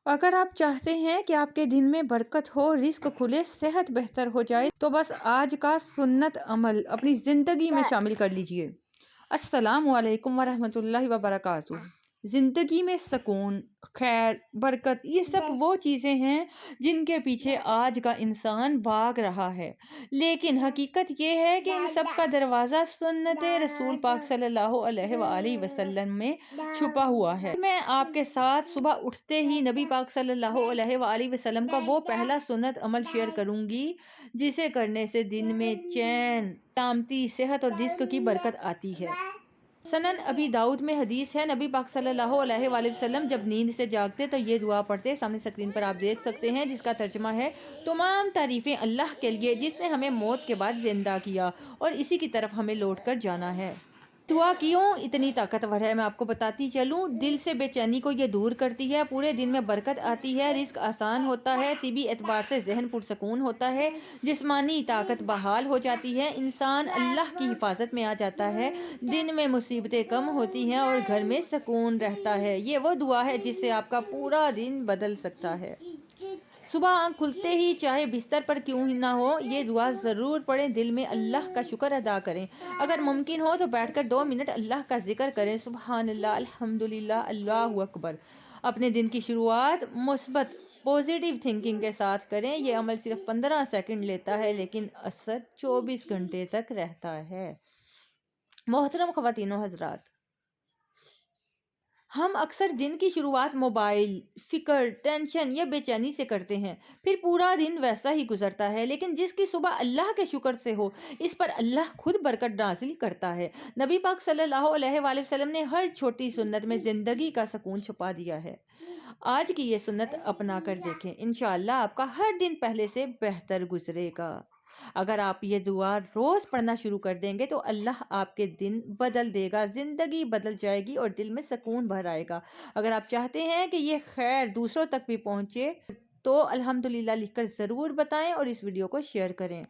اگر آپ چاہتے ہیں کہ آپ کے دن میں برکت ہو، رزق کھلے، صحت بہتر ہو جائے تو بس آج کا سنت عمل اپنی زندگی میں شامل کر لیجئے۔ السلام علیکم ورحمۃ اللہ وبرکاتہ۔ زندگی میں سکون، خیر، برکت، یہ سب وہ چیزیں ہیں جن کے پیچھے آج کا انسان بھاگ رہا ہے، لیکن حقیقت یہ ہے کہ ان سب کا دروازہ سنت رسول پاک صلی اللہ علیہ وآلہ وسلم میں چھپا ہوا ہے۔ میں آپ کے ساتھ صبح اٹھتے ہی نبی پاک صلی اللہ علیہ وآلہ وسلم کا وہ پہلا سنت عمل شیئر کروں گی جسے کرنے سے دن میں چین، سلامتی، صحت اور رزق کی برکت آتی ہے۔ سنن ابی داؤد میں حدیث ہے، نبی پاک صلی اللہ علیہ وآلہ وسلم جب نیند سے جاگتے تو یہ دعا پڑھتے، سامنے سکرین پر آپ دیکھ سکتے ہیں، جس کا ترجمہ ہے: تمام تعریفیں اللہ کے لیے جس نے ہمیں موت کے بعد زندہ کیا اور اسی کی طرف ہمیں لوٹ کر جانا ہے۔ دعا کیوں اتنی طاقتور ہے، میں آپ کو بتاتی چلوں۔ دل سے بے چینی کو یہ دور کرتی ہے، پورے دن میں برکت آتی ہے، رزق آسان ہوتا ہے، طبی اعتبار سے ذہن پرسکون ہوتا ہے، جسمانی طاقت بحال ہو جاتی ہے، انسان اللہ کی حفاظت میں آ جاتا ہے، دن میں مصیبتیں کم ہوتی ہیں اور گھر میں سکون رہتا ہے۔ یہ وہ دعا ہے جس سے آپ کا پورا دن بدل سکتا ہے۔ صبح آنکھ کھلتے ہی چاہے بستر پر کیوں ہی نہ ہو، یہ دعا ضرور پڑھیں، دل میں اللہ کا شکر ادا کریں۔ اگر ممکن ہو تو بیٹھ کر 2 منٹ اللہ کا ذکر کریں، سبحان اللہ، الحمدللہ، اللہ اکبر۔ اپنے دن کی شروعات مثبت پازیٹیو تھنکنگ کے ساتھ کریں۔ یہ عمل صرف 15 سیکنڈ لیتا ہے لیکن اثر 24 گھنٹے تک رہتا ہے۔ محترم خواتین و حضرات، ہم اکثر دن کی شروعات موبائل، فکر، ٹینشن یا بے چینی سے کرتے ہیں، پھر پورا دن ویسا ہی گزرتا ہے، لیکن جس کی صبح اللہ کے شکر سے ہو، اس پر اللہ خود برکت نازل کرتا ہے۔ نبی پاک صلی اللہ علیہ وآلہ وسلم نے ہر چھوٹی سنت میں زندگی کا سکون چھپا دیا ہے۔ آج کی یہ سنت اپنا کر دیکھیں، انشاءاللہ آپ کا ہر دن پہلے سے بہتر گزرے گا۔ اگر آپ یہ دعا روز پڑھنا شروع کر دیں گے تو اللہ آپ کے دن بدل دے گا، زندگی بدل جائے گی اور دل میں سکون بھر آئے گا۔ اگر آپ چاہتے ہیں کہ یہ خیر دوسروں تک بھی پہنچے تو الحمدللہ لکھ کر ضرور بتائیں اور اس ویڈیو کو شیئر کریں۔